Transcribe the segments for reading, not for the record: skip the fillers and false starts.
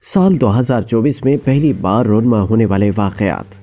साल 2024 में पहली बार रोनमा होने वाले वाक़यात।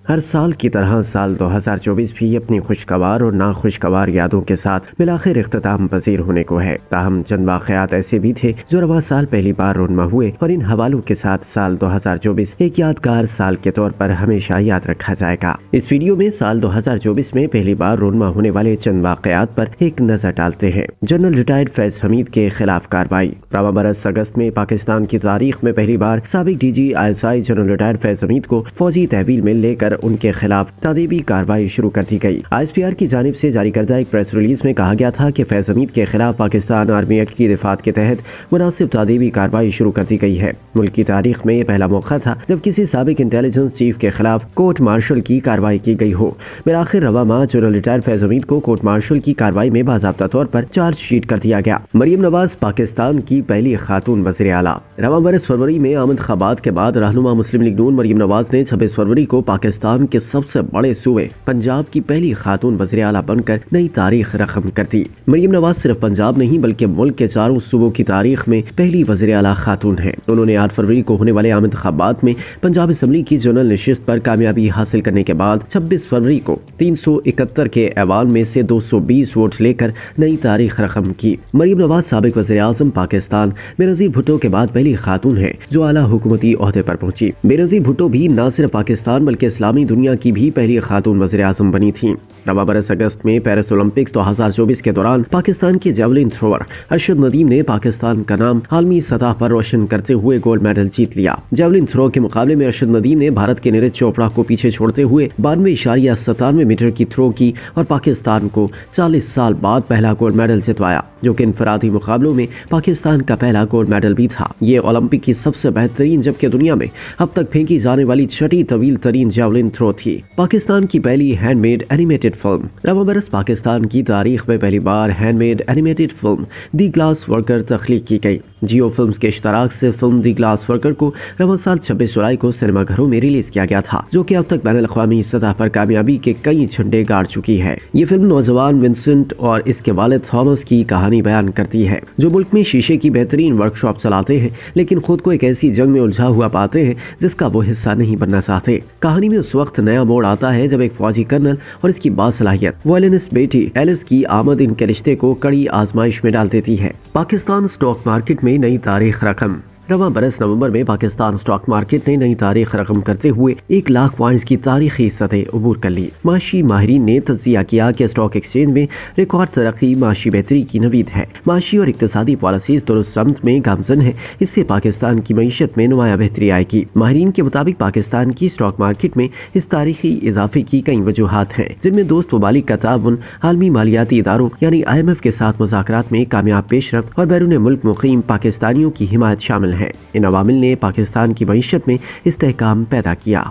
हर साल की तरह साल 2024 भी अपनी खुशगवार और नाखुशगवार यादों के साथ बिलाखिर इख्तिताम पजीर होने को है। ताहम चंद वाक़यात ऐसे भी थे जो रवां साल पहली बार रोनमा हुए और इन हवालों के साथ साल 2024 एक यादगार साल के तौर पर हमेशा याद रखा जाएगा। इस वीडियो में साल 2024 में पहली बार रोनमा होने वाले चंद वाक़यात पर एक नजर डालते हैं। जनरल रिटायर्ड फैज हमीद के खिलाफ कार्रवाई। रवां बरस अगस्त में पाकिस्तान की तारीख में पहली बार साबिक DG ISI general retired Faiz Hamid को फौजी तहवील में लेकर उनके खिलाफ तादीबी कार्रवाई शुरू कर दी गई। ISPR की जानिब से जारी करदा एक प्रेस रिलीज में कहा गया था कि फैज हमीद के खिलाफ पाकिस्तान आर्मी एक्ट की दिफात के तहत मुनासिब तादीबी कार्रवाई शुरू कर दी गई है। मुल्क की तारीख में यह पहला मौका था जब किसी साबिक इंटेलिजेंस चीफ के खिलाफ कोर्ट मार्शल की कार्रवाई की गई हो। बिलाखिर रवा माह जनरल रिटायर्ड फैज हमीद को कोर्ट मार्शल की कार्रवाई में बाज़ाब्ता तौर पर चार्जशीट कर दिया गया। मरियम नवाज पाकिस्तान की पहली खातून वज़ीर आला। रवा बरस फरवरी में इंतखाबात के बाद रहनुमा मुस्लिम लीग नून मरियम नवाज ने 26 फरवरी को पाकिस्तान के सबसे बड़े सूबे पंजाब की पहली खातून वज़ीर आला बनकर नई तारीख रकम कर दी। मरियम नवाज सिर्फ पंजाब नहीं बल्कि मुल्क के चारों सूबों की तारीख में पहली वज़ीर आला खातून है। उन्होंने 8 फरवरी को होने वाले आम इंतखाबात में पंजाब असम्बली की जनरल नशिस्त पर कामयाबी हासिल करने के बाद 26 फरवरी को 371 के ऐवान में से 220 वोट लेकर नई तारीख रकम की। मरियम नवाज साबिक वज़ीर आज़म पाकिस्तान बेनज़ीर भुट्टो के बाद पहली खातून है जो आला हुकूमती ओहदे पर पहुंची। बेनज़ीर भुट्टो भी न सिर्फ पाकिस्तान बल्कि इस्लामी दुनिया की भी पहली खातून वज़ीर आज़म बनी थी। रवा बरस अगस्त में पेरिस ओलंपिक्स 2024 के दौरान पाकिस्तान के जेवलिन थ्रोअर अरशद नदीम ने पाकिस्तान का नाम आलमी सतह पर रोशन करते हुए गोल्ड मेडल जीत लिया। जेवलिन थ्रो के मुकाबले में अरशद नदीम ने भारत के नीरज चोपड़ा को पीछे छोड़ते हुए 92.97 मीटर की थ्रो की और पाकिस्तान को 40 साल बाद पहला गोल्ड मेडल जितवाया, जो कि इनफरादी मुकाबलों में पाकिस्तान का पहला गोल्ड मेडल भी था। ये ओलंपिक की सबसे बेहतरीन जबकि दुनिया में अब तक फेंकी जाने वाली छठी तवील तरीन जेवलिन थ्रो थी। पाकिस्तान की पहली हैंडमेड एनिमेटेड फिल्म। रवा बरस पाकिस्तान की तारीख में पहली बार हैंडमेड एनिमेटेड फिल्म दी ग्लास वर्कर तख्लीक की गई। जियो फिल्म्स के इश्तराक से फिल्म दी ग्लास वर्कर को रवा साल 26 जुलाई को सिनेमाघरों में रिलीज किया गया था, जो कि अब तक बैनुल अक़वामी सतह पर कामयाबी के कई झंडे गाड़ चुकी है। ये फिल्म नौजवान विंसेंट और इसके वालिद थॉमस की कहानी बयान करती है, जो मुल्क में शीशे की बेहतरीन वर्कशॉप चलाते हैं लेकिन खुद को एक ऐसी जंग में उलझा हुआ पाते हैं जिसका वो हिस्सा नहीं बनना चाहते। कहानी में उस वक्त नया मोड़ आता है जब एक फौजी कर्नल और इसकी बासलाहियत वॉयलिनिस्ट बेटी एलिस की आमद इनके रिश्ते को कड़ी आजमाइश में डाल देती है। पाकिस्तान स्टॉक मार्केट में नई तारीख रकम। रवां बरस नवंबर में पाकिस्तान स्टॉक मार्केट ने नई तारीख रकम करते हुए 1 लाख पॉइंट्स की तारीखी सतह अबूर कर ली। माशी माहिरीन ने तज्जिया किया कि स्टॉक एक्सचेंज में रिकॉर्ड तरक्की माशी बेहतरी की नवीद है। माशी और इक्तिसादी पॉलिसीज दुरुस्त समत में गामजन है, इससे पाकिस्तान की मईशत में नुमाया बेहतरी आएगी। माहिरीन के मुताबिक पाकिस्तान की स्टॉक मार्केट में इस तारीखी इजाफे की कई वजूहात हैं, जिनमें दोस्त ममालिक का ताउन, आलमी मालियाती इदारों यानी IMF के साथ मुज़ाकरात में कामयाब पेशरफ्त और बैरून मुल्क मुकीम पाकिस्तानियों की हिमायत शामिल है। इन अवामिल ने पाकिस्तान की मईशत में इस्तेहकाम पैदा किया।